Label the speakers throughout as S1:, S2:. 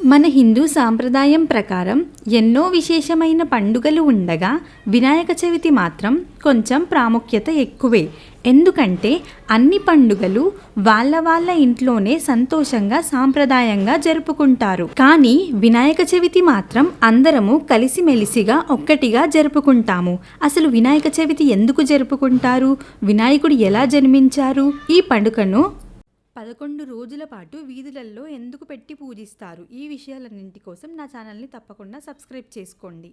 S1: మన హిందూ సాంప్రదాయం ప్రకారం ఎన్నో విశేషమైన పండుగలు ఉండగా వినాయక చవితి మాత్రం కొంచెం ప్రాముఖ్యత ఎక్కువే. ఎందుకంటే అన్ని పండుగలు వాళ్ళ ఇంట్లోనే సంతోషంగా సాంప్రదాయంగా జరుపుకుంటారు. కానీ వినాయక చవితి మాత్రం అందరము కలిసిమెలిసిగా ఒక్కటిగా జరుపుకుంటాము. అసలు వినాయక చవితి ఎందుకు జరుపుకుంటారు? వినాయకుడు ఎలా జన్మించారు? ఈ పండుగను 11 రోజుల పాటు వీధులలో ఎందుకు పెట్టి పూజిస్తారు? ఈ విషయాలన్నింటి కోసం నా ఛానల్ని తప్పకుండా సబ్స్క్రైబ్ చేసుకోండి.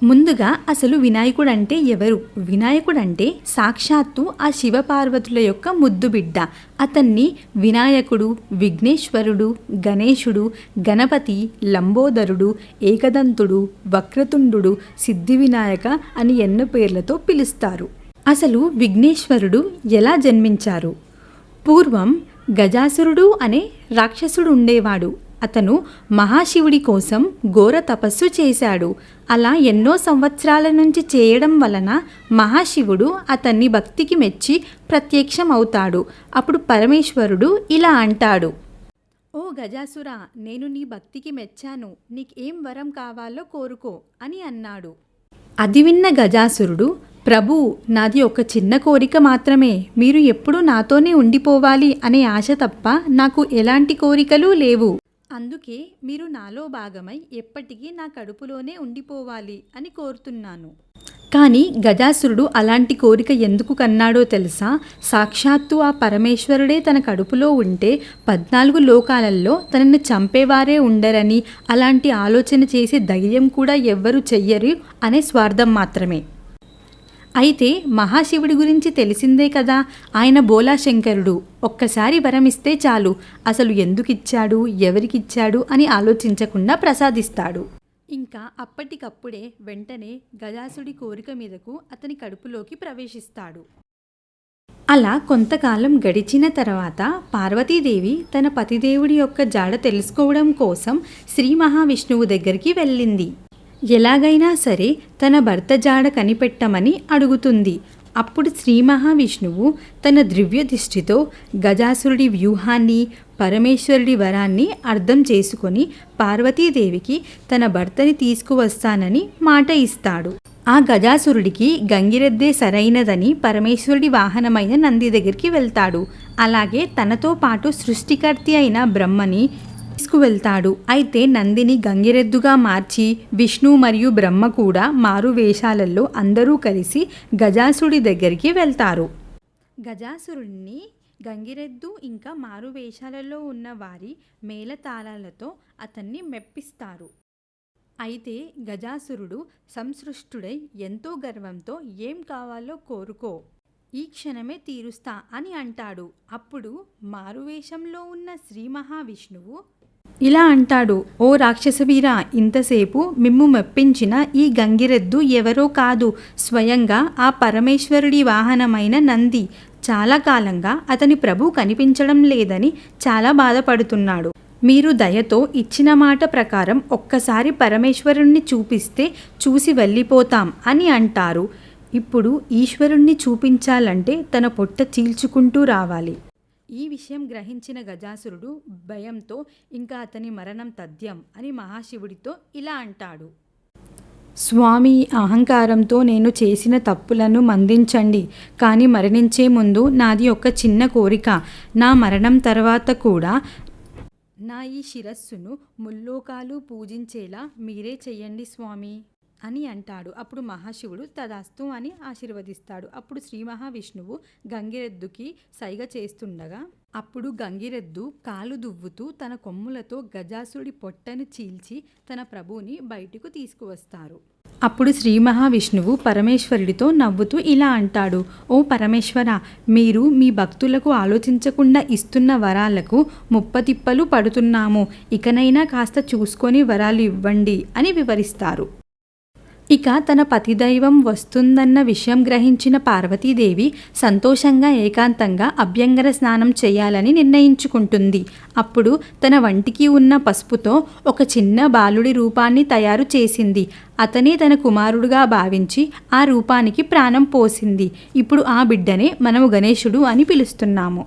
S1: ముందుగా అసలు వినాయకుడు అంటే ఎవరు? వినాయకుడు అంటే సాక్షాత్తు ఆ శివపార్వతుల యొక్క ముద్దు బిడ్డ. అతన్ని వినాయకుడు, విఘ్నేశ్వరుడు, గణేశుడు, గణపతి, లంబోదరుడు, ఏకదంతుడు, వక్రతుండు, సిద్ధి వినాయక అని ఎన్నో పేర్లతో పిలుస్తారు. అసలు విఘ్నేశ్వరుడు ఎలా జన్మించారు? పూర్వం గజాసురుడు అనే రాక్షసుడు ఉండేవాడు. అతను మహాశివుడి కోసం ఘోర తపస్సు చేశాడు. అలా ఎన్నో సంవత్సరాల నుంచి చేయడం వలన మహాశివుడు అతన్ని భక్తికి మెచ్చి ప్రత్యక్షం అవుతాడు. అప్పుడు పరమేశ్వరుడు ఇలా అంటాడు, ఓ గజాసురా, నేను నీ భక్తికి మెచ్చాను, నీకేం వరం కావాలో కోరుకో అని అన్నాడు. అది విన్న గజాసురుడు, ప్రభు, నాది ఒక చిన్న కోరిక మాత్రమే, మీరు ఎప్పుడూ నాతోనే ఉండిపోవాలి అనే ఆశ తప్ప నాకు ఎలాంటి కోరికలు లేవు. అందుకే మీరు నాలో భాగమై ఎప్పటికీ నా కడుపులోనే ఉండిపోవాలి అని కోరుతున్నాను. కానీ గజాసురుడు అలాంటి కోరిక ఎందుకు కన్నాడో తెలుసా? సాక్షాత్తు ఆ పరమేశ్వరుడే తన కడుపులో ఉంటే 14 లోకాలలో తనని చంపేవారే ఉండరని, అలాంటి ఆలోచన చేసే ధైర్యం కూడా ఎవ్వరూ చెయ్యరు అనే స్వార్థం మాత్రమే. అయితే మహాశివుడి గురించి తెలిసిందే కదా, ఆయన బోలాశంకరుడు. ఒక్కసారి వరమిస్తే చాలు, అసలు ఎందుకిచ్చాడు, ఎవరికిచ్చాడు అని ఆలోచించకుండా ప్రసాదిస్తాడు. ఇంకా అప్పటికప్పుడే వెంటనే గజాసుడి కోరిక మీదకు అతని కడుపులోకి ప్రవేశిస్తాడు. అలా కొంతకాలం గడిచిన తర్వాత పార్వతీదేవి తన పతిదేవుడి యొక్క జాడ తెలుసుకోవడం కోసం శ్రీ మహావిష్ణువు దగ్గరికి వెళ్ళింది. ఎలాగైనా సరే తన భర్త జాడ కనిపెట్టమని అడుగుతుంది. అప్పుడు శ్రీ మహావిష్ణువు తన దివ్య దృష్టితో గజాసురుడి వ్యూహాన్ని, పరమేశ్వరుడి వరాన్ని అర్థం చేసుకొని పార్వతీదేవికి తన భర్తని తీసుకువస్తానని మాట ఇస్తాడు. ఆ గజాసురుడికి గంగిరెద్దే సరైనదని పరమేశ్వరుడి వాహనమైన నంది దగ్గరికి వెళ్తాడు. అలాగే తనతో పాటు సృష్టికర్త అయిన బ్రహ్మని తీసుకువెళ్తాడు. అయితే నందిని గంగిరెద్దుగా మార్చి విష్ణు మరియు బ్రహ్మ కూడా మారు వేషాలలో అందరూ కలిసి గజాసుడి దగ్గరికి వెళ్తారు. గజాసురుడిని గంగిరెద్దు ఇంకా మారు వేషాలలో ఉన్న వారి మేళతాళాలతో అతన్ని మెప్పిస్తారు. అయితే గజాసురుడు సంసృష్టుడై ఎంతో గర్వంతో ఏం కావాలో కోరుకో, ఈ క్షణమే తీరుస్తా అని అంటాడు. అప్పుడు మారువేషంలో ఉన్న శ్రీ మహావిష్ణువు ఇలా అంటాడు, ఓ రాక్షసవీరా, ఇంతసేపు మిమ్ము మెప్పించిన ఈ గంగిరెద్దు ఎవరో కాదు, స్వయంగా ఆ పరమేశ్వరుడి వాహనమైన నంది. చాలా కాలంగా అతని ప్రభు కనిపించడం లేదని చాలా బాధపడుతున్నాడు. మీరు దయతో ఇచ్చిన మాట ప్రకారం ఒక్కసారి పరమేశ్వరుణ్ణి చూపిస్తే చూసి వెళ్ళిపోతాం అని అంటారు. ఇప్పుడు ఈశ్వరుణ్ణి చూపించాలంటే తన పొట్ట చీల్చుకుంటూ రావాలి. ఈ విషయం గ్రహించిన గజాసురుడు భయంతో ఇంకా అతని మరణం తథ్యం అని మహాశివుడితో ఇలా అంటాడు, స్వామి, అహంకారంతో నేను చేసిన తప్పులను మన్నించండి. కానీ మరణించే ముందు నాది ఒక చిన్న కోరిక. నా మరణం తర్వాత కూడా నా ఈ శిరస్సును ముల్లోకాలు పూజించేలా మీరే చెయ్యండి స్వామి అని అంటాడు. అప్పుడు మహాశివుడు తదాస్తు అని ఆశీర్వదిస్తాడు. అప్పుడు శ్రీ మహావిష్ణువు గంగిరెద్దుకి సైగ చేస్తుండగా అప్పుడు గంగిరెద్దు కాలు దువ్వుతూ తన కొమ్ములతో గజాసుడి పొట్టను చీల్చి తన ప్రభువుని బయటకు తీసుకువస్తారు. అప్పుడు శ్రీ మహావిష్ణువు పరమేశ్వరుడితో నవ్వుతూ ఇలా అంటాడు, ఓ పరమేశ్వర, మీరు మీ భక్తులకు ఆలోచించకుండా ఇస్తున్న వరాలకు ముప్పతిప్పలు పడుతున్నాము. ఇకనైనా కాస్త చూసుకొని వరాలు ఇవ్వండి అని వివరిస్తారు. ఇక తన పతిదైవం వస్తుందన్న విషయం గ్రహించిన పార్వతీదేవి సంతోషంగా ఏకాంతంగా అభ్యంగర స్నానం చేయాలని నిర్ణయించుకుంటుంది. అప్పుడు తన వంటికి ఉన్న పసుపుతో ఒక చిన్న బాలుడి రూపాన్ని తయారు చేసింది. అతనే తన కుమారుడుగా భావించి ఆ రూపానికి ప్రాణం పోసింది. ఇప్పుడు ఆ బిడ్డనే మనము గణేశుడు అని పిలుస్తున్నాము.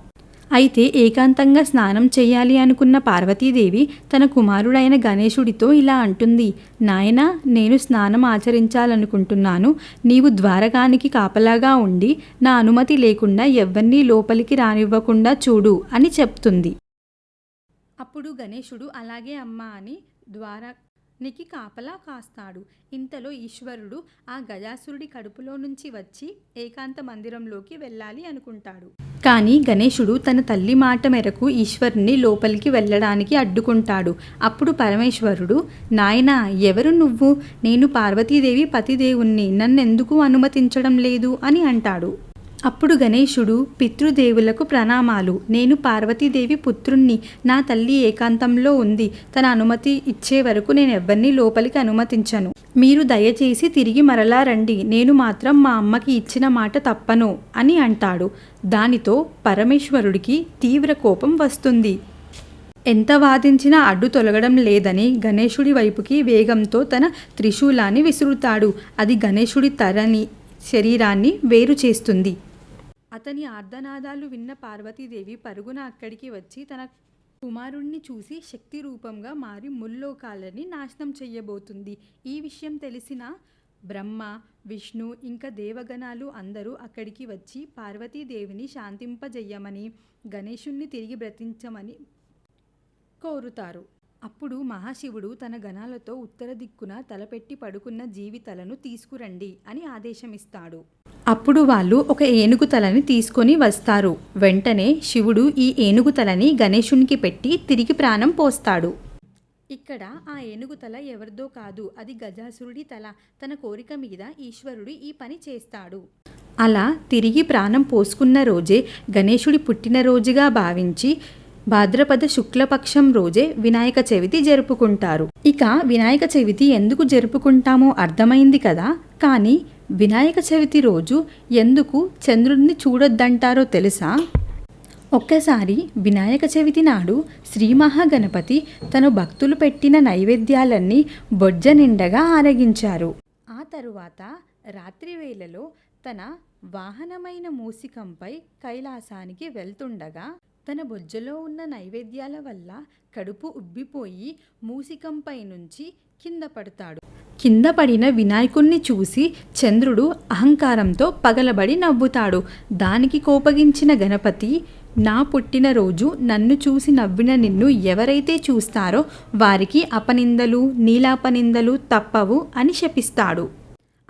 S1: అయితే ఏకాంతంగా స్నానం చేయాలి అనుకున్న పార్వతీదేవి తన కుమారుడైన గణేశుడితో ఇలా అంటుంది. నాయనా, నేను స్నానం ఆచరించాలనుకుంటున్నాను. నీవు ద్వారకానికి కాపలాగా ఉండి నా అనుమతి లేకుండా ఎవ్వరినీ లోపలికి రానివ్వకుండా చూడు అని చెప్తుంది. అప్పుడు గణేశుడు అలాగే అమ్మా అని ద్వారానికి కాపలా కాస్తాడు. ఇంతలో ఈశ్వరుడు ఆ గజాసురుడి కడుపులో నుంచి వచ్చి ఏకాంత మందిరంలోకి వెళ్ళాలి అనుకుంటాడు. కానీ గణేశుడు తన తల్లి మాట మేరకు ఈశ్వరుని లోపలికి వెళ్ళడానికి అడ్డుకుంటాడు. అప్పుడు పరమేశ్వరుడు, నాయనా, ఎవరు నువ్వు? నేను పార్వతీదేవి పతిదేవుణ్ణి, నన్నెందుకు అనుమతించడం లేదు అని అంటాడు. అప్పుడు గణేశుడు, పితృదేవులకు ప్రణామాలు. నేను పార్వతీదేవి పుత్రుణ్ణి. నా తల్లి ఏకాంతంలో ఉంది. తన అనుమతి ఇచ్చే వరకు నేను ఎవ్వరినీ లోపలికి అనుమతించను. మీరు దయచేసి తిరిగి మరలా రండి. నేను మాత్రం మా అమ్మకి ఇచ్చిన మాట తప్పను అని అంటాడు. దానితో పరమేశ్వరుడికి తీవ్ర కోపం వస్తుంది. ఎంత వాదించినా అడ్డు తొలగడం లేదని గణేశుడి వైపుకి వేగంతో తన త్రిశూలాన్ని విసురుతాడు. అది గణేశుడి తలని శరీరాన్ని వేరు చేస్తుంది. అతని ఆర్తనాదాలు విన్న పార్వతీదేవి పరుగున అక్కడికి వచ్చి తన కుమారుణ్ణి చూసి శక్తి రూపంగా మారి ముల్లోకాలని నాశనం చెయ్యబోతుంది. ఈ విషయం తెలిసిన బ్రహ్మ, విష్ణు ఇంకా దేవగణాలు అందరూ అక్కడికి వచ్చి పార్వతీదేవిని శాంతింపజెయ్యమని, గణేశుణ్ణి తిరిగి బ్రతించమని కోరుతారు. అప్పుడు మహాశివుడు తన గణాలతో ఉత్తర దిక్కున తలపెట్టి పడుకున్న జీవి తలను తీసుకురండి అని ఆదేశమిస్తాడు. అప్పుడు వాళ్ళు ఒక ఏనుగు తలని తీసుకొని వస్తారు. వెంటనే శివుడు ఈ ఏనుగు తలని గణేశునికి పెట్టి తిరిగి ప్రాణం పోస్తాడు. ఇక్కడ ఆ ఏనుగు తల ఎవరిదో కాదు, అది గజాసురుడి తల. తన కోరిక మీద ఈశ్వరుడు ఈ పని చేస్తాడు. అలా తిరిగి ప్రాణం పోసుకున్న రోజే గణేశుడి పుట్టినరోజుగా భావించి భాద్రపద శుక్లపక్షం రోజే వినాయక చవితి జరుపుకుంటారు. ఇక వినాయక చవితి ఎందుకు జరుపుకుంటామో అర్థమైంది కదా. కానీ వినాయక చవితి రోజు ఎందుకు చంద్రుడిని చూడొద్దంటారో తెలుసా? ఒక్కసారి వినాయక చవితి నాడు శ్రీ మహాగణపతి తన భక్తులు పెట్టిన నైవేద్యాలన్నీ బొజ్జ నిండగా ఆరగించారు. ఆ తరువాత రాత్రి వేళలో తన వాహనమైన మూసికంపై కైలాసానికి వెళ్తుండగా తన బొజ్జలో ఉన్న నైవేద్యాల వల్ల కడుపు ఉబ్బిపోయి మూసికంపై నుంచి కింద పడతాడు. కింద పడిన వినాయకుణ్ణి చూసి చంద్రుడు అహంకారంతో పగలబడి నవ్వుతాడు. దానికి కోపగించిన గణపతి, నా పుట్టినరోజు నన్ను చూసి నవ్విన నిన్ను ఎవరైతే చూస్తారో వారికి అపనిందలు, నీలాపనిందలు తప్పవు అని శపిస్తాడు.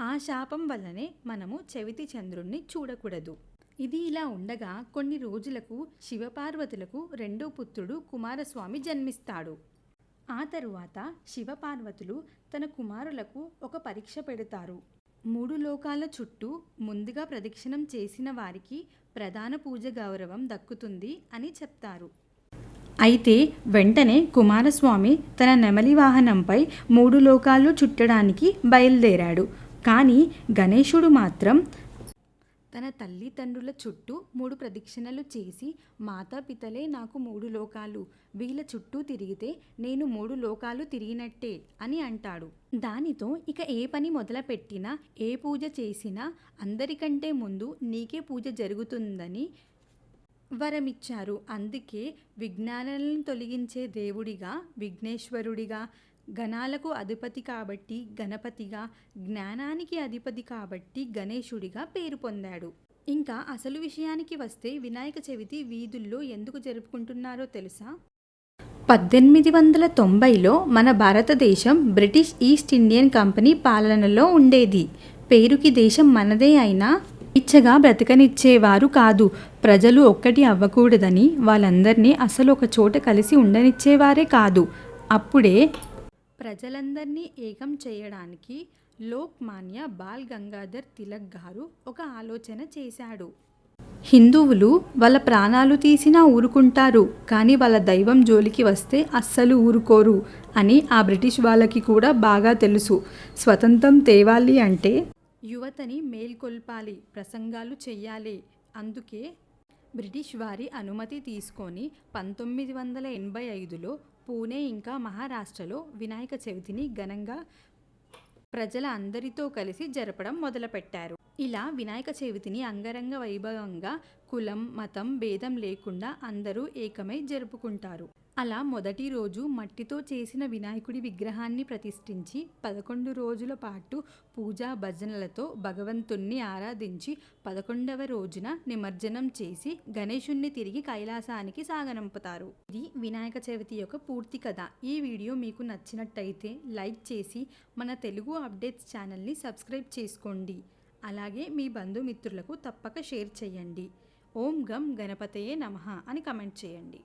S1: ఆ శాపం వల్లనే మనము చవితి చంద్రుణ్ణి చూడకూడదు. ఇది ఇలా ఉండగా కొన్ని రోజులకు శివపార్వతులకు రెండో పుత్రుడు కుమారస్వామి జన్మిస్తాడు. ఆ తరువాత శివపార్వతులు తన కుమారులకు ఒక పరీక్ష పెడతారు. 3 లోకాల చుట్టూ ముందుగా ప్రదక్షిణం చేసిన వారికి ప్రధాన పూజ గౌరవం దక్కుతుంది అని చెప్తారు. అయితే వెంటనే కుమారస్వామి తన నెమలి వాహనంపై 3 లోకాలు చుట్టడానికి బయలుదేరాడు. కానీ గణేశుడు మాత్రం తన తల్లిదండ్రుల చుట్టూ 3 ప్రదక్షిణలు చేసి, మాతాపితలే నాకు 3 లోకాలు, వీళ్ళ చుట్టూ తిరిగితే నేను 3 లోకాలు తిరిగినట్టే అని అంటాడు. దానితో ఇక ఏ పని మొదలుపెట్టినా, ఏ పూజ చేసినా అందరికంటే ముందు నీకే పూజ జరుగుతుందని వరమిచ్చారు. అందుకే విఘ్నాలను తొలగించే దేవుడిగా విఘ్నేశ్వరుడిగా, గణాలకు అధిపతి కాబట్టి గణపతిగా, జ్ఞానానికి అధిపతి కాబట్టి గణేశుడిగా పేరు పొందాడు. ఇంకా అసలు విషయానికి వస్తే వినాయక చవితి వీధుల్లో ఎందుకు జరుపుకుంటున్నారో తెలుసా? 1890లో మన భారతదేశం బ్రిటిష్ ఈస్ట్ ఇండియన్ కంపెనీ పాలనలో ఉండేది. పేరుకి దేశం మనదే అయినా ఇచ్చగా బ్రతకనిచ్చేవారు కాదు. ప్రజలు ఒక్కటి అవ్వకూడదని వాళ్ళందరినీ అసలు ఒక చోట కలిసి ఉండనిచ్చేవారే కాదు. అప్పుడే ప్రజలందరినీ ఏకం చేయడానికి లోక్మాన్య బాల్ గంగాధర్ తిలక్ గారు ఒక ఆలోచన చేశాడు. హిందువులు వాళ్ళ ప్రాణాలు తీసినా ఊరుకుంటారు, కానీ వాళ్ళ దైవం జోలికి వస్తే అస్సలు ఊరుకోరు అని ఆ బ్రిటిష్ వాళ్ళకి కూడా బాగా తెలుసు. స్వతంత్రం తేవాలి అంటే యువతని మేల్కొల్పాలి, ప్రసంగాలు చెయ్యాలి. అందుకే బ్రిటిష్ వారి అనుమతి తీసుకొని 1985లో పూణే ఇంకా మహారాష్ట్రలో వినాయక చవితిని ఘనంగా ప్రజల అందరితో కలిసి జరపడం మొదలుపెట్టారు. ఇలా వినాయక చవితిని అంగరంగ వైభవంగా కులం, మతం భేదం లేకుండా అందరూ ఏకమై జరుపుకుంటారు. అలా మొదటి రోజు మట్టితో చేసిన వినాయకుడి విగ్రహాన్ని ప్రతిష్ఠించి 11 రోజుల పాటు పూజా భజనలతో భగవంతుణ్ణి ఆరాధించి 11వ రోజున నిమజ్జనం చేసి గణేశుణ్ణి తిరిగి కైలాసానికి సాగనంపుతారు. ఇది వినాయక చవితి యొక్క పూర్తి కథ. ఈ వీడియో మీకు నచ్చినట్టయితే లైక్ చేసి మన తెలుగు అప్డేట్స్ ఛానల్ని సబ్స్క్రైబ్ చేసుకోండి. అలాగే మీ బంధుమిత్రులకు తప్పక షేర్ చేయండి. ఓం గం గణపతయే నమః అని కమెంట్ చేయండి.